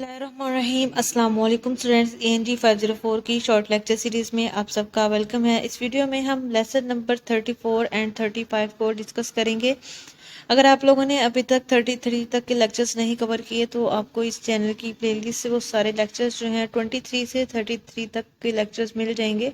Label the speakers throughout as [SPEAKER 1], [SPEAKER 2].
[SPEAKER 1] बिस्मिल्लाहिर्रहमानिर्रहीम। अस्सलाम वालेकुम स्टूडेंट्स, ANG 504 की शॉर्ट लेक्चर सीरीज़ में आप सबका वेलकम है। इस वीडियो में हम लेसन नंबर 34 एंड 35 को डिस्कस करेंगे। अगर आप लोगों ने अभी तक 33 तक के लेक्चर्स नहीं कवर किए तो आपको इस चैनल की प्लेलिस्ट से वो सारे लेक्चर्स जो हैं 23 से 33 तक के लेक्चर्स मिल जाएंगे।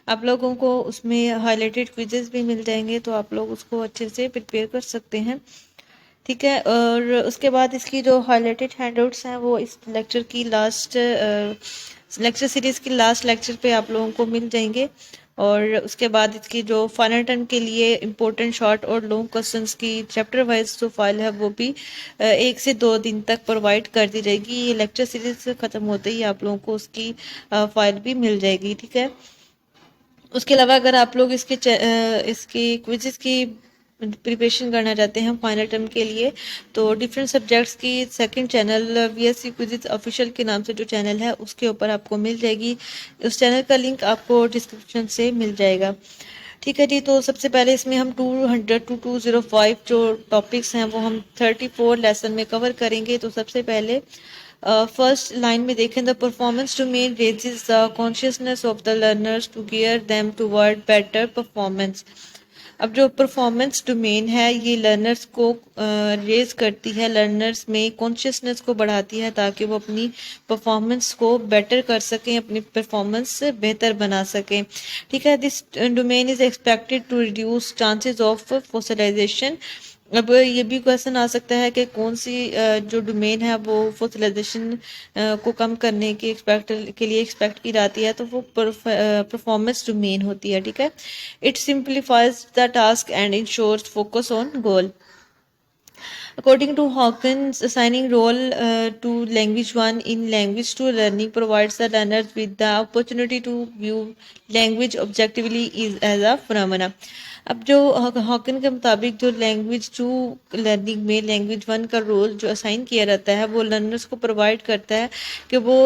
[SPEAKER 1] आप लोगों को उसमें हाईलाइटेड क्विजेस भी मिल जाएंगे, तो आप लोग उसको अच्छे से प्रिपेयर कर सकते हैं। ठीक है, और उसके बाद इसकी जो हाईलाइटेड हैंडआउट्स हैं वो इस लेक्चर की लास्ट लेक्चर सीरीज़ की लास्ट लेक्चर पे आप लोगों को मिल जाएंगे। और उसके बाद इसकी जो फाइनल टर्म के लिए इम्पोर्टेंट शॉर्ट और लॉन्ग क्वेश्चंस की चैप्टर वाइज जो फाइल है वो भी 1 से 2 दिन तक प्रोवाइड कर दी जाएगी। ये लेक्चर सीरीज ख़त्म होते ही आप लोगों को उसकी फाइल भी मिल जाएगी। ठीक है, उसके अलावा अगर आप लोग इसकी क्विज़ की प्रिपरेशन करना चाहते हैं फाइनल टर्म के लिए, तो डिफरेंट सब्जेक्ट्स की second channel VSC quiz official के नाम से जो चैनल है उसके ऊपर आपको मिल जाएगी। उस चैनल का लिंक आपको डिस्क्रिप्शन से मिल जाएगा। ठीक है जी, तो सबसे पहले इसमें हम 200 to 205 जो टॉपिक्स हैं वो हम 34 लेसन में कवर करेंगे। तो सबसे पहले फर्स्ट लाइन में देखें, the performance domain raises the consciousness of the learners to gear them toward better performance. अब जो परफॉर्मेंस डोमेन है ये लर्नर्स को रेज करती है, लर्नर्स में कॉन्शियसनेस को बढ़ाती है ताकि वो अपनी परफॉर्मेंस को बेटर कर सकें, अपनी परफॉर्मेंस बेहतर बना सकें। ठीक है, this domain is expected to reduce chances of fossilisation. अब ये भी क्वेश्चन आ सकता है कि कौन सी जो डोमेन है वो फॉसिलाइजेशन को कम करने की के लिए एक्सपेक्ट की जाती है, तो वो परफॉर्मेंस डोमेन होती है। ठीक है, it simplifies the task and ensures focus on goal. According to Hawkins, assigning role to language 1 in language 2 learning provides the learners with the opportunity to view language objectively is as a phenomena. अब जो Hawking के मुताबिक जो language 2 learning में language 1 का role जो assign किया जाता है वो लर्नर्स को प्रोवाइड करता है कि वो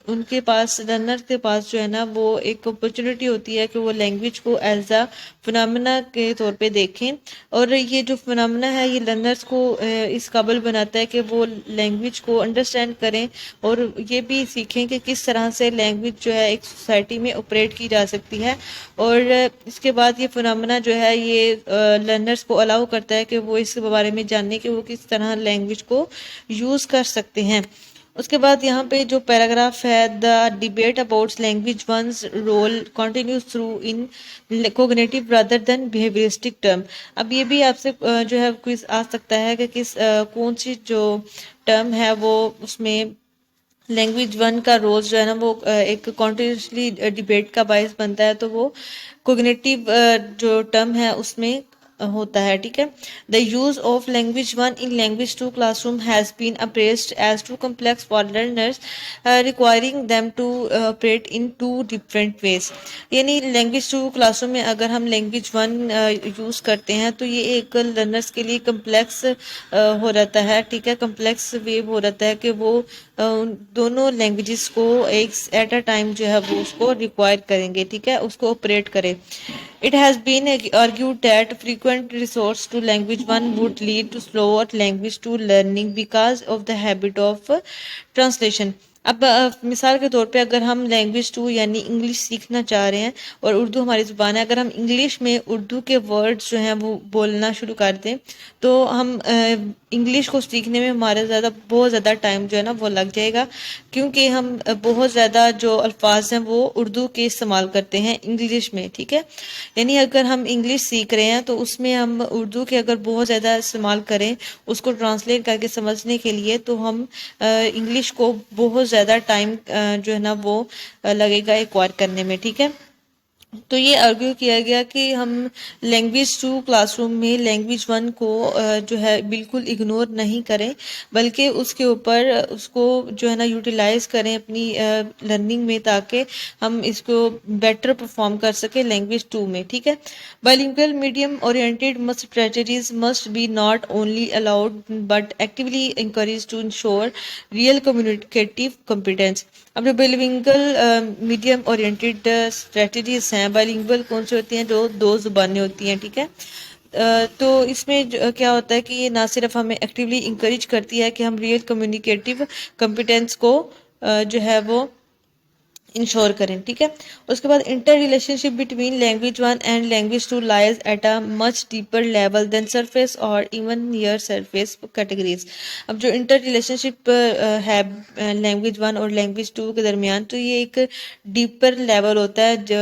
[SPEAKER 1] उनके पास लर्नर के पास जो है ना वो एक अपॉर्चुनिटी होती है कि वो लैंग्वेज को एज अ फिनोमेना के तौर पे देखें। और ये जो फिनोमेना है ये लर्नर्स को इस काबिल बनाता है कि वो लैंग्वेज को अंडरस्टैंड करें और ये भी सीखें कि किस तरह से लैंग्वेज जो है एक सोसाइटी में ऑपरेट की जा सकती है। और इसके बाद ये फिनोमेना जो है ये लर्नर्स को अलाउ करता है कि वो इस बारे में जानने कि वो किस तरह लैंग्वेज को यूज़ कर सकते हैं। उसके बाद यहाँ पे जो पैराग्राफ है, the debate about language once role continues through in cognitive rather than behavioristic term. अब ये भी आपसे जो है क्विज आ सकता है कि कौन सी जो टर्म है वो उसमें लैंग्वेज 1 का रोल जो है ना वो एक कॉन्टिन्यूसली डिबेट का बायस बनता है, तो वो कोग्निटिव जो टर्म है उसमें होता है। ठीक है, the use of language 1 in language 2 classroom has been appraised as too complex for learners requiring them to operate in 2 different ways. यानी लैंग्वेज 2 क्लासरूम में अगर हम लैंग्वेज 1 यूज़ करते हैं तो ये एक लर्नर्स के लिए कम्प्लेक्स हो जाता है। ठीक है, कम्प्लेक्स वे हो जाता है कि वो दोनों लैंग्वेजेस को एक एट अ टाइम जो है वो उसको रिक्वायर करेंगे। ठीक है, उसको ऑपरेट करें। It has been argued that frequent resource to language 1 would lead to slower language 2 learning because of the habit of translation. अब मिसाल के तौर पे अगर हम लैंग्वेज 2 यानी इंग्लिश सीखना चाह रहे हैं और उर्दू हमारी ज़ुबान है, अगर हम इंग्लिश में उर्दू के वर्ड्स जो हैं वो बोलना शुरू कर दें तो हम इंग्लिश को सीखने में हमारे बहुत ज़्यादा टाइम जो है ना वो लग जाएगा, क्योंकि हम बहुत ज़्यादा जो अल्फाज हैं वो उर्दू के इस्तेमाल करते हैं इंग्लिश में। ठीक है, यानी अगर हम इंग्लिश सीख रहे हैं तो उसमें हम उर्दू के अगर बहुत ज़्यादा इस्तेमाल करें उसको ट्रांसलेट करके समझने के लिए, तो हम इंग्लिश को बहुत ज़्यादा टाइम जो है ना वो लगेगा एक्वायर करने में। ठीक है, तो ये आर्ग्यू किया गया कि हम लैंग्वेज 2 क्लासरूम में लैंग्वेज 1 को जो है बिल्कुल इग्नोर नहीं करें, बल्कि उसके ऊपर उसको जो है ना यूटिलाइज करें अपनी लर्निंग में, ताकि हम इसको बेटर परफॉर्म कर सकें लैंग्वेज 2 में। ठीक है, bilingual medium oriented must strategies must be not only allowed but actively encourage to ensure real communicative competence. अब जो बाइलिंगुअल मीडियम ओरिएंटेड स्ट्रेटजीज हैं, बाइलिंगुअल कौन सी होती हैं, जो 2 जुबानें होती हैं। ठीक है, तो इसमें क्या होता है कि ये ना सिर्फ हमें एक्टिवली इंकरेज करती है कि हम रियल कम्युनिकेटिव कॉम्पिटेंस को जो है वो इंश्योर करें, ठीक है। उसके बाद inter relationship between language one and language two lies at a much deeper level than surface और इवन नियर सरफेस कैटेगरीज। अब जो इंटर रिलेशनशिप है लैंग्वेज वन और लैंग्वेज टू के दरमियान, तो ये एक डीपर लेवल होता है जो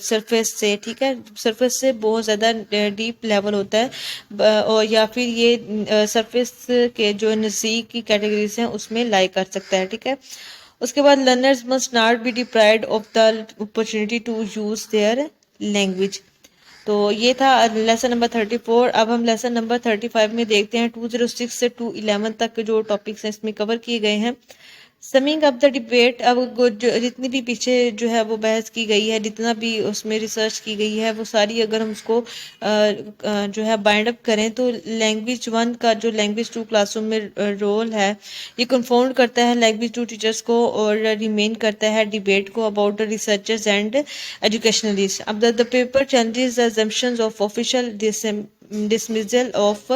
[SPEAKER 1] सरफेस से, ठीक है, सरफेस से बहुत ज़्यादा डीप लेवल होता है और या फिर ये सरफेस के जो नज़दीक की कैटेगरीज हैं उसमें लाई कर सकता है, ठीक है। उसके बाद learners must not be deprived of the opportunity to use their language. तो ये था लेसन नंबर 34। अब हम लेसन नंबर 35 में देखते हैं 206 से 211 तक के जो टॉपिक्स हैं इसमें कवर किए गए हैं। समिंग अप द डिबेट, अब जितनी भी पीछे जो है वो बहस की गई है, जितना भी उसमें रिसर्च की गई है, वो सारी अगर हम उसको जो है बाइंड अप करें तो लैंग्वेज वन का जो लैंग्वेज टू क्लासरूम में रोल है, ये कन्फर्म करता है लैंग्वेज टू टीचर्स को और रिमेन करता है डिबेट को about the researchers and educationalist. अब the paper challenges the assumptions of official dismissal of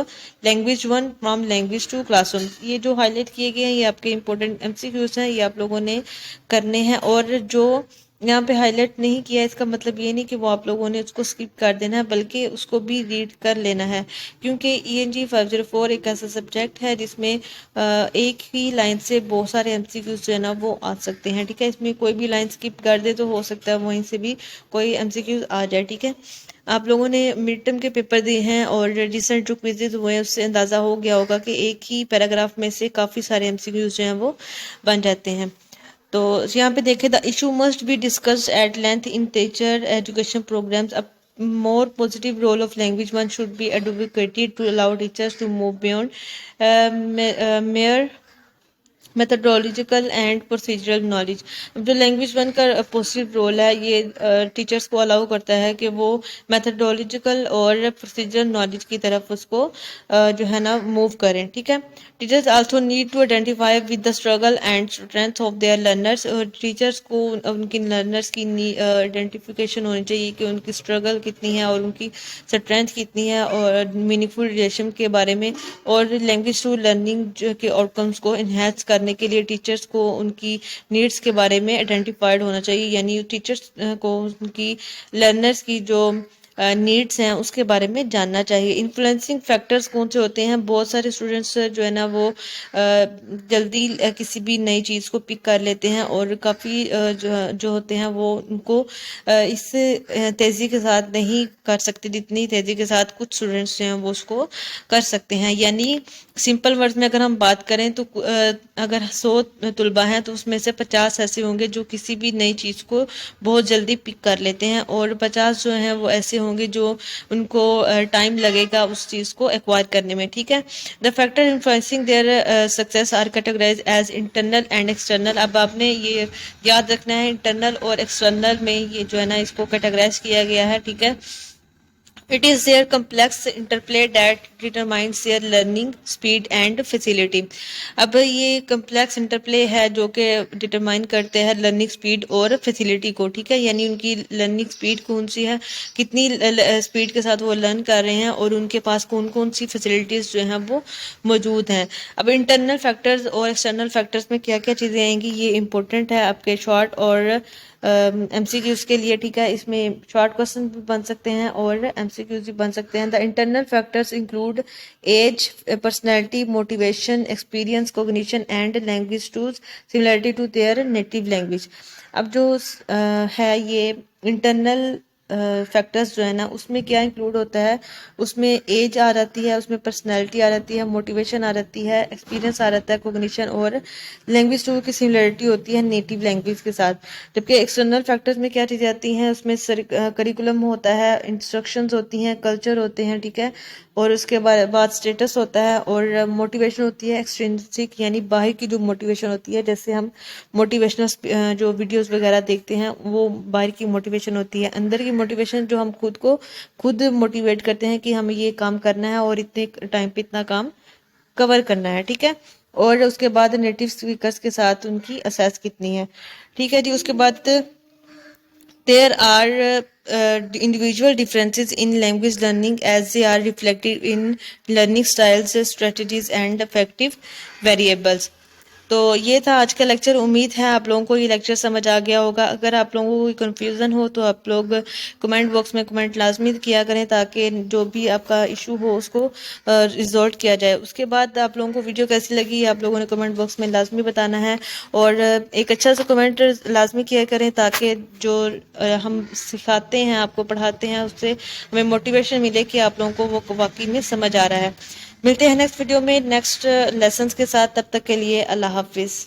[SPEAKER 1] language one from language two classroom. ये जो हाईलाइट किए गए हैं ये आपके इंपॉर्टेंट एमसीक्यूज हैं, ये आप लोगों ने करने हैं। और जो यहाँ पे हाईलाइट नहीं किया इसका मतलब ये नहीं कि वो आप लोगों ने उसको स्किप कर देना है, बल्कि उसको भी रीड कर लेना है, क्योंकि ENG 504 एक ऐसा सब्जेक्ट है जिसमें एक ही लाइन से बहुत सारे एमसीक्यूज जो है ना वो आ सकते हैं, ठीक है। इसमें कोई भी लाइन स्किप कर दे तो हो सकता है वहीं से भी कोई एमसीक्यूज आ जाए, ठीक है। आप लोगों ने मिड टर्म के पेपर दिए हैं और रिसेंट जो क्विज़ेज हुए हैं उससे अंदाज़ा हो गया होगा कि एक ही पैराग्राफ में से काफ़ी सारे एमसीक्यूज जो हैं वो बन जाते हैं। तो यहाँ पे देखें, the issue must be discussed at length in teacher education programmes. अब more positive role of language one should be advocated to allow teachers to move beyond mere methodological and procedural knowledge. जो language one का positive role है, ये teachers को allow करता है कि वो मेथडोलॉजिकल और प्रोसीजरल नॉलेज की तरफ उसको जो है ना मूव करें, ठीक है। Teachers also need to identify with the struggle and strength of their learners. और टीचर्स को उनकी लर्नर्स की आइडेंटिफिकेशन होनी चाहिए कि उनकी स्ट्रगल कितनी है और उनकी स्ट्रेंथ कितनी है, और मीनिंगफुल रिलेशन के बारे में। और लैंग्वेज टू लर्निंग के आउटकम्स को इन्हेंस करने के लिए टीचर्स को उनकी नीड्स के बारे में आइडेंटिफाइड होना चाहिए, यानी टीचर्स को उनकी लर्नर्स की जो नीड्स हैं उसके बारे में जानना चाहिए। इन्फ्लुएंसिंग फैक्टर्स कौन से होते हैं? बहुत सारे स्टूडेंट्स जो है ना वो जल्दी किसी भी नई चीज़ को पिक कर लेते हैं और काफ़ी जो होते हैं वो उनको इस तेज़ी के साथ नहीं कर सकते जितनी तेज़ी के साथ कुछ स्टूडेंट्स जो हैं वो उसको कर सकते हैं। यानी सिंपल वर्ड्स में अगर हम बात करें तो अगर 100 तलबा हैं तो उसमें से 50 ऐसे होंगे जो किसी भी नई चीज़ को बहुत जल्दी पिक कर लेते हैं, और 50 जो हैं वो ऐसे होंगे जो उनको टाइम लगेगा उस चीज़ को एक्वायर करने में, ठीक है। The factor influencing their success are categorise as internal and external. अब आपने ये याद रखना है, इंटरनल और एक्सटर्नल में ये जो है ना इसको कैटेगराइज किया गया है, ठीक है। It is their complex interplay that determines their learning speed and facility। अब ये complex interplay है जो कि determine करते हैं learning speed और facility को, ठीक है। यानी उनकी learning speed कौन सी है, कितनी speed के साथ वो learn कर रहे हैं और उनके पास कौन कौन सी facilities जो हैं वो मौजूद हैं। अब internal factors और external factors में क्या क्या चीज़ें आएंगी ये important है आपके short और MCQs के लिए, ठीक है। इसमें शॉर्ट क्वेश्चन भी बन सकते हैं और MCQs भी बन सकते हैं। The internal factors include age, personality, motivation, experience, cognition and language two similarity to their native language. अब जो है ये इंटरनल फैक्टर्स जो है ना उसमें क्या इंक्लूड होता है, उसमें एज आ जाती है, उसमें पर्सनैलिटी आ जाती है, मोटिवेशन आ जाती है, एक्सपीरियंस आ जाता है, कोग्निशन, और लैंग्वेज टू की सिमिलरिटी होती है नेटिव लैंग्वेज के साथ। जबकि एक्सटर्नल फैक्टर्स में क्या चीज़ें आती हैं, उसमें करिकुलम होता है, इंस्ट्रक्शंस होती हैं, कल्चर होते हैं, ठीक है। और उसके बाद स्टेटस होता है और मोटिवेशन होती है एक्सट्रिंसिक, यानी बाहर की जो मोटिवेशन होती है, जैसे हम मोटिवेशनल जो वीडियोस वगैरह देखते हैं वो बाहर की मोटिवेशन होती है। अंदर की मोटिवेशन जो हम खुद को खुद मोटिवेट करते हैं कि हमें ये काम करना है और इतने टाइम पे इतना काम कवर करना है, ठीक है। और उसके बाद नेटिव स्पीकर्स के साथ उनकी असेस कितनी है, ठीक है जी। उसके बाद There are individual differences in language learning as they are reflected in learning styles, strategies and effective variables. तो ये था आज का लेक्चर। उम्मीद है आप लोगों को ये लेक्चर समझ आ गया होगा। अगर आप लोगों को कोई कन्फ्यूज़न हो तो आप लोग कमेंट बॉक्स में कमेंट लाजमी किया करें ताकि जो भी आपका इशू हो उसको रिजॉल्व किया जाए। उसके बाद आप लोगों को वीडियो कैसी लगी आप लोगों ने कमेंट बॉक्स में लाजमी बताना है और एक अच्छा सा कमेंट लाजमी किया करें ताकि जो हम सिखाते हैं आपको पढ़ाते हैं उससे हमें मोटिवेशन मिले कि आप लोगों को वो वाकई में समझ आ रहा है। मिलते हैं नेक्स्ट वीडियो में नेक्स्ट लेसन्स के साथ। तब तक के लिए अल्लाह हाफिज़।